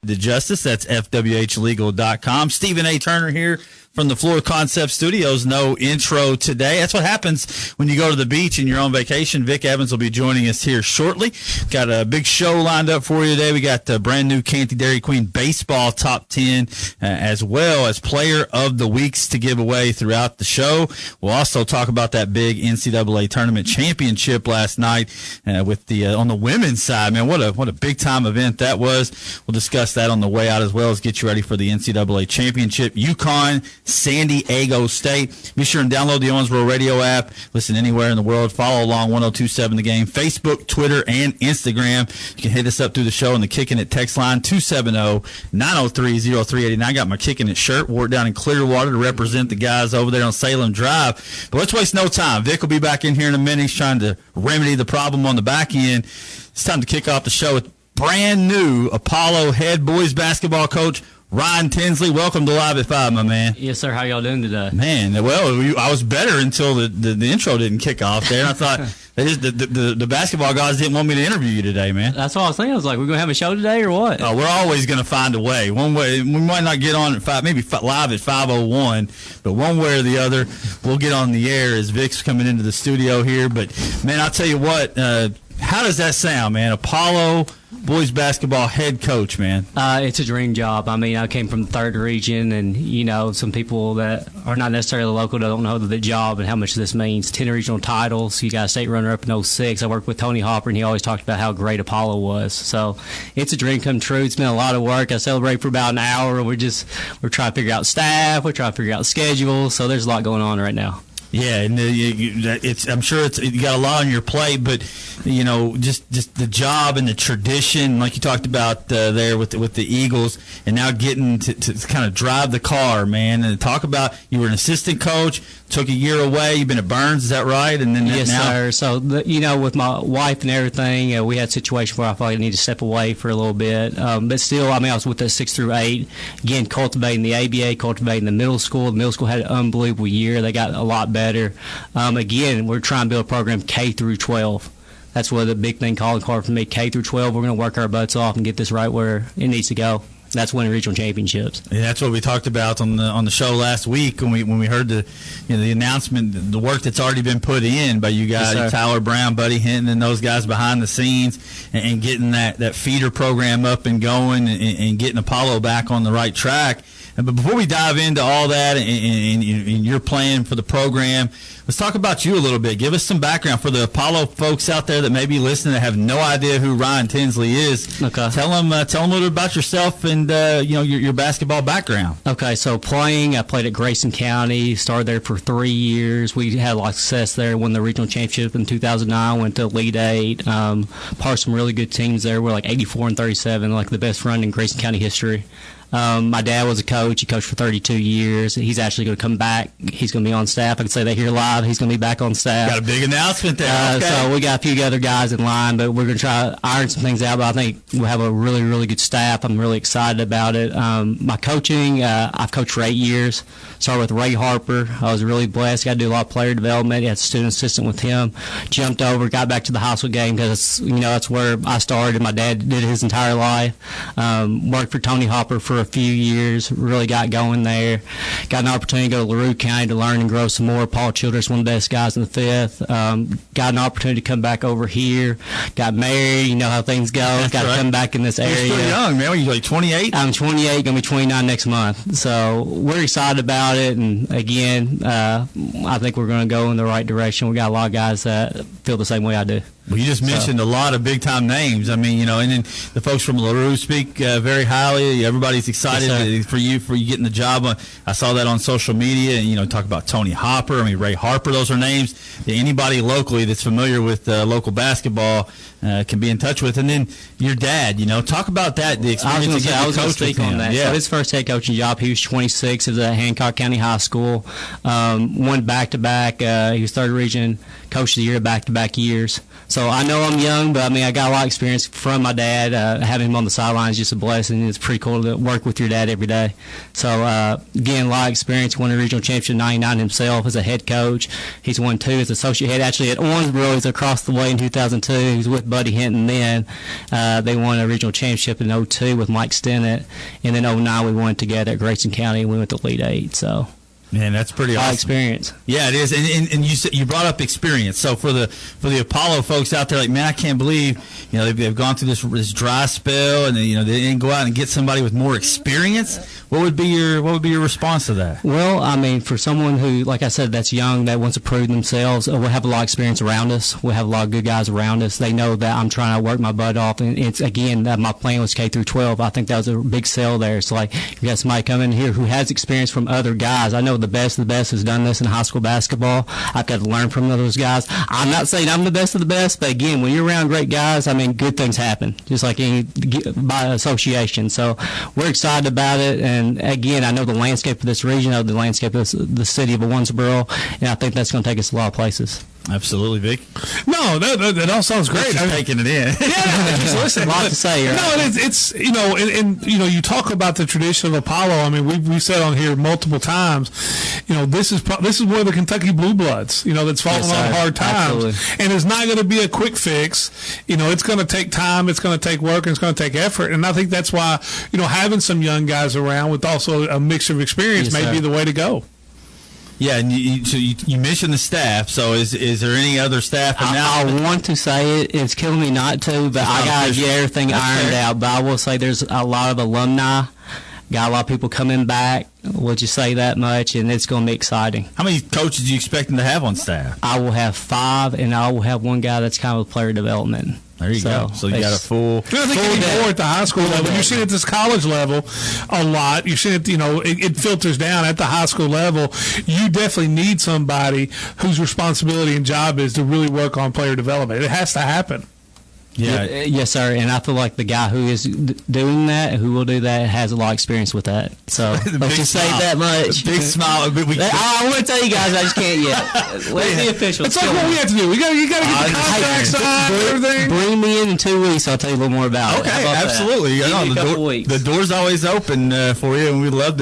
to justice. That's FWHlegal.com. Stephen A. Turner here from the Floor Concept Studios. No intro today. That's what happens when you go to the beach and you're on vacation. Vic Evans will be joining us here shortly. Got a big show lined up for you today. We got the brand new Canty Dairy Queen baseball top 10 as well as player of the weeks to give away throughout the show. We'll also talk about that big NCAA tournament championship last night with the on the women's side. Man, what a big time event that was. We'll discuss that on the way out as well as get you ready for the NCAA championship. UConn, San Diego State. Be sure and download the Owensboro Radio app. Listen anywhere in the world. Follow along 1027 The Game. Facebook, Twitter, and Instagram. You can hit us up through the show on the Kicking It text line 270-903-0389. I got my Kicking It shirt. Wore it down in Clearwater to represent the guys over there on Salem Drive. But let's waste no time. Vic will be back in here in a minute. He's trying to remedy the problem on the back end. It's time to kick off the show with brand new Apollo head boys basketball coach Ryan Tinsley. Welcome to Live at 5, my man. Yes, sir. How y'all doing today? Man, well, I was better until the intro didn't kick off there. And I thought the basketball guys didn't want me to interview you today, man. That's what I was thinking. I was like, we're going to have a show today or what? Oh, we're always going to find a way. One way, we might not get on at 5, maybe live at 5:01, but one way or the other, we'll get on the air as Vic's coming into the studio here. But, man, I'll tell you what, how does that sound, man? Apollo boys basketball head coach, man. It's a dream job. I mean, I came from the 3rd region, and, you know, some people that are not necessarily local don't know the job and how much this means. 10 regional titles. You got a state runner-up in 06. I worked with Tony Hopper, and he always talked about how great Apollo was. So it's a dream come true. It's been a lot of work. I celebrate for about an hour. We're trying to figure out staff. We're trying to figure out schedules. So there's a lot going on right now. Yeah, and I'm sure you got a lot on your plate, but you know, just the job and the tradition, like you talked about there with the Eagles, and now getting to kind of drive the car, man. And talk about you were an assistant coach, took a year away. You've been at Burns, is that right? And then yes, now, sir. So you know, with my wife and everything, we had a situation where I felt like I needed to step away for a little bit, but still, I mean, I was with the 6 through 8, again, cultivating the ABA, cultivating the middle school. The middle school had an unbelievable year. They got a lot better. Again, we're trying to build a program K through 12. That's what the big thing calling card for me, K through 12. We're going to work our butts off and get this right where it needs to go. That's winning regional championships. Yeah, that's what we talked about on the show last week when we heard the announcement, the work that's already been put in by you guys, yes, Tyler Brown, Buddy Hinton, and those guys behind the scenes, and getting that feeder program up and going, and getting Apollo back on the right track. But before we dive into all that and your plan for the program, let's talk about you a little bit. Give us some background for the Apollo folks out there that may be listening that have no idea who Ryan Tinsley is. Okay. Tell them a little bit about yourself and your basketball background. Okay, so I played at Grayson County, started there for 3 years. We had a lot of success there, won the regional championship in 2009, went to Elite 8, part of some really good teams there. We're like 84-37, like the best run in Grayson County history. My dad was a coach. He coached for 32 years. He's actually going to come back. He's going to be on staff. I can say that here live. He's going to be back on staff. Got a big announcement there. Okay. So we got a few other guys in line, but we're going to try to iron some things out. But I think we'll have a really, really good staff. I'm really excited about it. My coaching, I've coached for 8 years. Started with Ray Harper. I was really blessed. Got to do a lot of player development. Had a student assistant with him. Jumped over, got back to the high school game because that's where I started. My dad did it his entire life. Worked for Tony Hopper for a few years, really got going there. Got an opportunity to go to LaRue County to learn and grow some more. Paul Childress, one of the best guys in the 5th. Got an opportunity to come back over here. Got married. You know how things go. That's got right. to come back in this area. You're still young, man. What are you, like 28? I'm 28, going to be 29 next month. So we're excited about it. And again, I think we're going to go in the right direction. We got a lot of guys that feel the same way I do. Well, you just mentioned a lot of big-time names. I mean, and then the folks from LaRue speak very highly. Everybody's excited for you getting the job. I saw that on social media, and, talk about Tony Hopper. I mean, Ray Harper. Those are names that anybody locally that's familiar with local basketball can be in touch with. And then your dad, talk about that, the experience. I was going to speak on that. Yeah. So his first head coaching job, he was 26. It was at Hancock County High School. Won back-to-back. He was 3rd region Coach of the Year back-to-back years. So I know I'm young, but I mean I got a lot of experience from my dad. Having him on the sideline is just a blessing. It's pretty cool to work with your dad every day. So again, a lot of experience. Won a regional championship in '99 himself as a head coach. He's won 2 as associate head. Actually at Owensboro, he's across the way in 2002. He was with Buddy Hinton then. They won a regional championship in '02 with Mike Stennett, and then '09 we won together at Grayson County, and we went to Elite 8. So. Man, that's pretty awesome. Experience. Yeah, it is. And you said, you brought up experience. So for the Apollo folks out there, like, man, I can't believe, you know, they've gone through this dry spell, and you know they didn't go out and get somebody with more experience. What would be your response to that? Well, I mean, for someone who, like I said, that's young, that wants to prove themselves, we'll have a lot of experience around us. We'll have a lot of good guys around us. They know that I'm trying to work my butt off, and it's again that my plan was K through 12. I think that was a big sell there. It's like you got somebody coming here who has experience from other guys. I know the best of the best has done this in high school basketball. I've got to learn from those guys. I'm not saying I'm the best of the best, but again, when you're around great guys, I mean, good things happen, just like any by association. So we're excited about it, and again, I know the landscape of this region, I know the landscape of the city of Owensboro, and I think that's going to take us a lot of places. Absolutely, Vic. No, that all sounds great. Just taking it in. Yeah, just listen. A lot to say, right? No, it's you know, and you know, you talk about the tradition of Apollo. I mean, we said on here multiple times, you know, this is one of the Kentucky Blue Bloods, you know, that's fallen on hard times. Absolutely. And it's not going to be a quick fix. You know, it's going to take time, it's going to take work, and it's going to take effort. And I think that's why, you know, having some young guys around with also a mixture of experience may be the way to go. Yeah, and you mentioned the staff. So is there any other staff? I want to say it. It's killing me not to, but I got to get everything ironed out. But I will say there's a lot of alumni. Got a lot of people coming back. We'll just say that much, and it's going to be exciting. How many coaches are you expecting to have on staff? I will have 5, and I will have one guy that's kind of player development. There you go. So you got a full. I think anymore at the high school level. You're seeing it at this college level a lot. You're seeing it, you know, it filters down at the high school level. You definitely need somebody whose responsibility and job is to really work on player development. It has to happen. Yeah. Yes, sir. And I feel like the guy who is doing that, who will do that, has a lot of experience with that. So let's just say that much. Big smile. I want to tell you guys, I just can't yet. Let's be official. It's like what we have to do. You got to get the contract signed, everything. Bring me in 2 weeks. I'll tell you a little more about it. Okay, absolutely. The door's always open for you, and we love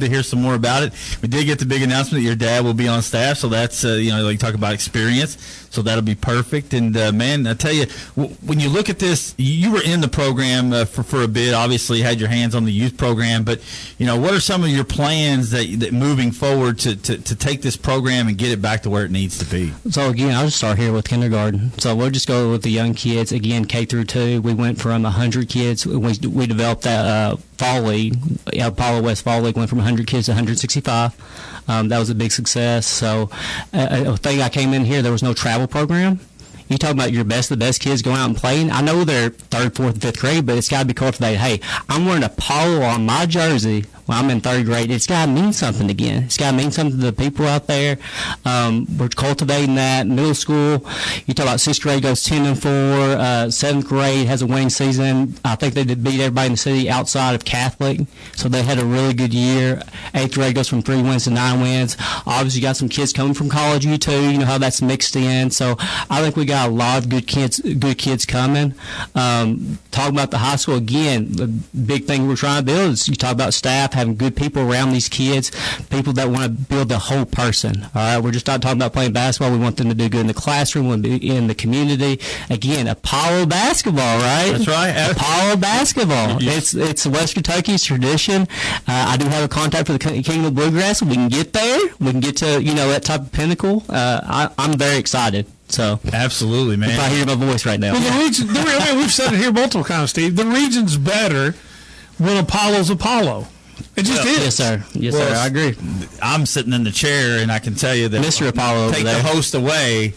to hear some more about it. We did get the big announcement that your dad will be on staff, so that's you know, like talk about experience. So that'll be perfect. And man, I tell you, when you look at this, you were in the program for a bit. Obviously, had your hands on the youth program. But you know, what are some of your plans that moving forward to take this program and get it back to where it needs to be? So again, I'll just start here with kindergarten. So we'll just go with the young kids. Again, K through 2. We went from 100 kids. We developed that fall league. Apollo West Fall League went from 100 kids to 165. That was a big success. So a thing I came in here, there was no travel program. You talk about your best of the best kids going out and playing. I know they're 3rd, 4th, and 5th grade, but it's got to be cultivated. Hey, I'm wearing Apollo on my jersey when I'm in 3rd grade. It's got to mean something again. It's got to mean something to the people out there. We're cultivating that. Middle school, you talk about 6th grade goes 10-4. 7th grade has a winning season. I think they did beat everybody in the city outside of Catholic, so they had a really good year. 8th grade goes from 3 wins to 9 wins. Obviously, you got some kids coming from college U too. You know how that's mixed in. So I think we got a lot of good kids coming. Talking about the high school again, the big thing we're trying to build is you talk about staff, having good people around these kids, people that want to build the whole person. All right, we're just not talking about playing basketball. We want them to do good in the classroom, we want to be in the community. Again, Apollo basketball, right? That's right. Apollo basketball. Yes. It's West Kentucky's tradition. I do have a contact for the Kingdom of Bluegrass. We can get there. We can get to that type of pinnacle. I'm very excited. So absolutely, man. If I hear my voice right now. Well, we've said it here multiple times, Steve. The region's better when Apollo's Apollo. It just is. Yes, sir. Yes, sir. I agree. I'm sitting in the chair, and I can tell you that Mr. Apollo take the host away.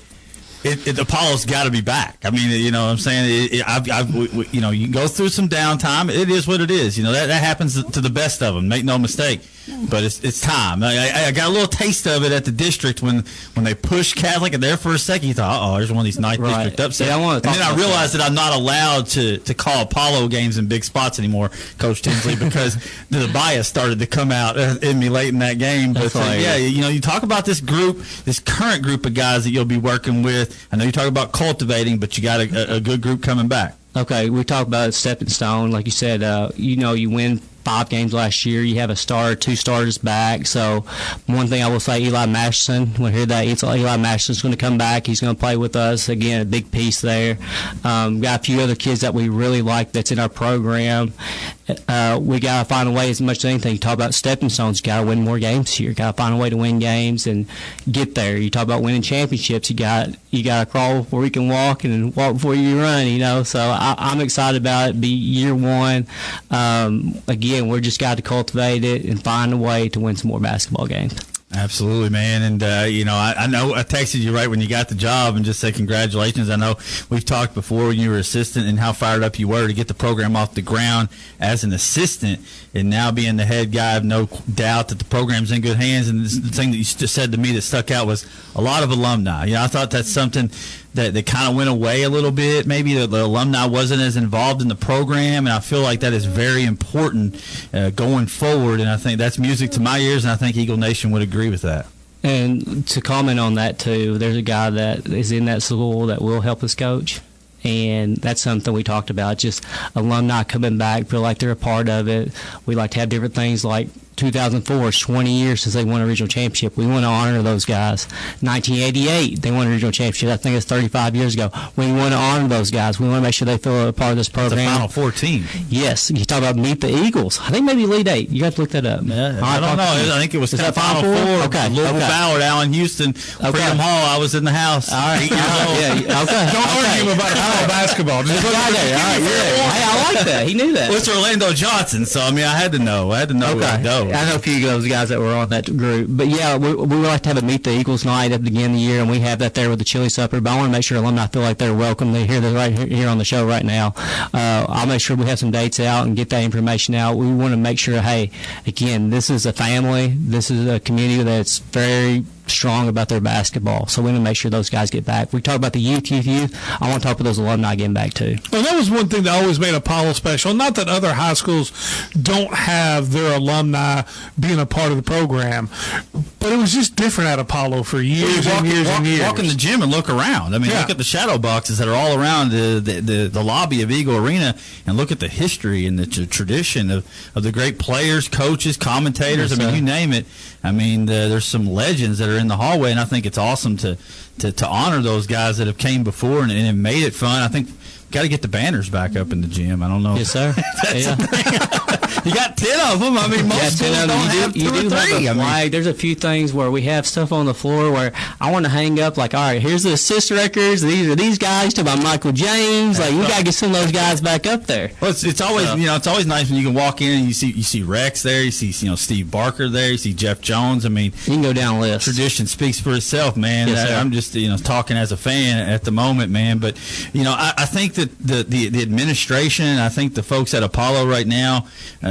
Apollo's got to be back. I mean, you know what I'm saying? You can go through some downtime. It is what it is. You know, that happens to the best of them. Make no mistake. but it's time. I got a little taste of it at the district when they pushed Catholic, and there for a second you thought, there's one of these ninth district upsets. Yeah, and then I realized that I'm not allowed to call Apollo games in big spots anymore, Coach Tinsley, because the bias started to come out in me late in that game. But you talk about this current group of guys that you'll be working with. I know you talk about cultivating, but you got a good group coming back. Okay, we talked about stepping stone. Like you said, you win 5 games last year. You have a star, 2 starters back. So one thing I will say, Eli Masterson, when I hear that, Eli Masterson's going to come back. He's going to play with us. Again, a big piece there. Got a few other kids that we really like that's in our program. We got to find a way, as much as anything, you talk about stepping stones, you got to win more games here. You got to find a way to win games and get there. You talk about winning championships, you got to crawl before you can walk and walk before you run, So I'm excited about it. Be year one. Again, we're just got to cultivate it and find a way to win some more basketball games. Absolutely, man. And, I know I texted you right when you got the job and just said congratulations. I know we've talked before when you were assistant and how fired up you were to get the program off the ground as an assistant, and now being the head guy, I have no doubt that the program's in good hands. And the thing that you just said to me that stuck out was a lot of alumni. I thought that's something that kind of went away a little bit. Maybe the alumni wasn't as involved in the program, and I feel like that is very important going forward, and I think that's music to my ears, and I think Eagle Nation would agree with that. And to comment on that, too, there's a guy that is in that school that will help us coach, and that's something we talked about, just alumni coming back, feel like they're a part of it. We like to have different things like 2004 is 20 years since they won a regional championship. We want to honor those guys. 1988, they won a regional championship. I think it's 35 years ago. We want to honor those guys. We want to make sure they feel a part of this program. The Final Four team. Yes. You talk about Meet the Eagles. I think maybe Elite 8. You have to look that up. Yeah, I don't know. I think it was Final Four. Okay. Louisville Ballard, Allen Houston, Freedom Hall. I was in the house. All right. 8 years old. Yeah. Okay. Don't argue about basketball. Just All right. Hey, I like that. He knew that. Well, it's Orlando Johnson, so I had to know. Where to go. I know a few of those guys that were on that group. But yeah, we would like to have a Meet the Eagles night at the beginning of the year, and we have that there with the chili supper. But I want to make sure alumni feel like they're welcome. They hear this right here on the show right now. I'll make sure we have some dates out and get that information out. We want to make sure, hey, again, this is a family. This is a community that's very strong about their basketball. So we want to make sure those guys get back. We talk about the youth. I want to talk about those alumni getting back too. Well, that was one thing that always made Apollo special. Not that other high schools don't have their alumni being a part of the program, but it was just different at Apollo for years and years. Walk in the gym and look around. Look at the shadow boxes that are all around the lobby of Eagle Arena, and look at the history and the tradition of the great players, coaches, commentators. Yes, you name it. There's some legends that are in the hallway, and I think it's awesome to honor those guys that have came before and have made it fun. I think got to get the banners back up in the gym. I don't know. Yes, sir. You got 10 of them. Most schools don't have 2 or 3. There's a few things where we have stuff on the floor where I want to hang up, all right, here's the assist records. These are these guys. Talk about Michael James. We got to get some of those guys back up there. Well, it's always it's always nice when you can walk in and you see Rex there. You see Steve Barker there. You see Jeff Jones. You can go down the list. Tradition speaks for itself, man. Yes, I'm just talking as a fan at the moment, man. But I think that the administration, I think the folks at Apollo right now,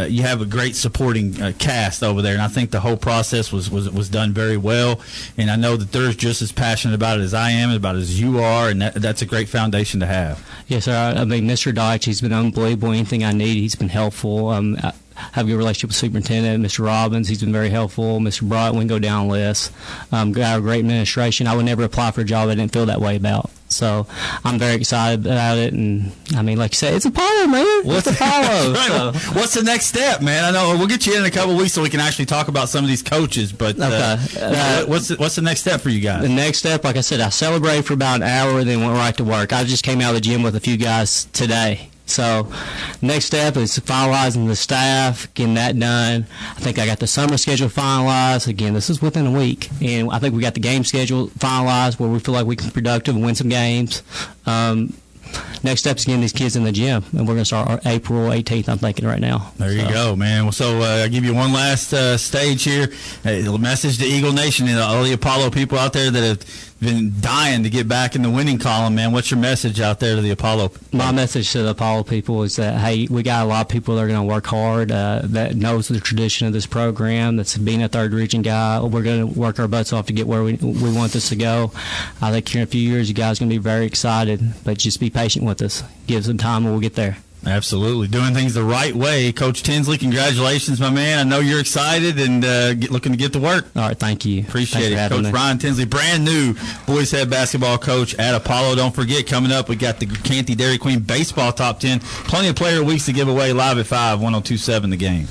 you have a great supporting cast over there, and I think the whole process was done very well. And I know that they're just as passionate about it as I am, about it as you are, and that's a great foundation to have. Yes, sir. Mr. Deitch, he's been unbelievable. Anything I need, he's been helpful. I have a good relationship with Superintendent. Mr. Robbins, he's been very helpful. Mr. Bright, we can go down the list. Got a great administration. I would never apply for a job I didn't feel that way about. So I'm very excited about it. And, like you said, it's Apollo, man. It's Apollo. Right. So. What's the next step, man? I know we'll get you in a couple of weeks so we can actually talk about some of these coaches. But what's the next step for you guys? The next step, like I said, I celebrated for about an hour and then went right to work. I just came out of the gym with a few guys today. So next step is finalizing the staff, getting that done. I think I got the summer schedule finalized. Again, this is within a week. And I think we got the game schedule finalized where we feel like we can be productive and win some games. Next step is getting these kids in the gym, and we're going to start April 18th, I'm thinking right now. There you go, man. Well, so I'll give you one last stage here. A message to Eagle Nation and all the Apollo people out there that been dying to get back in the winning column, man. What's your message out there to the Apollo? My message to the Apollo people is that, hey, we got a lot of people that are going to work hard, that knows the tradition of this program, that's being a third region guy. We're going to work our butts off to get where we want this to go. I think here in a few years, you guys are going to be very excited, but just be patient with us. Give us some time and we'll get there. Absolutely. Doing things the right way. Coach Tinsley, congratulations, my man. I know you're excited and looking to get to work. All right, thank you. Appreciate it. Coach Ryan Tinsley, brand new boys head basketball coach at Apollo. Don't forget, coming up, we got the Canty Dairy Queen baseball top 10. Plenty of player weeks to give away live at 5, 102.7 The Game.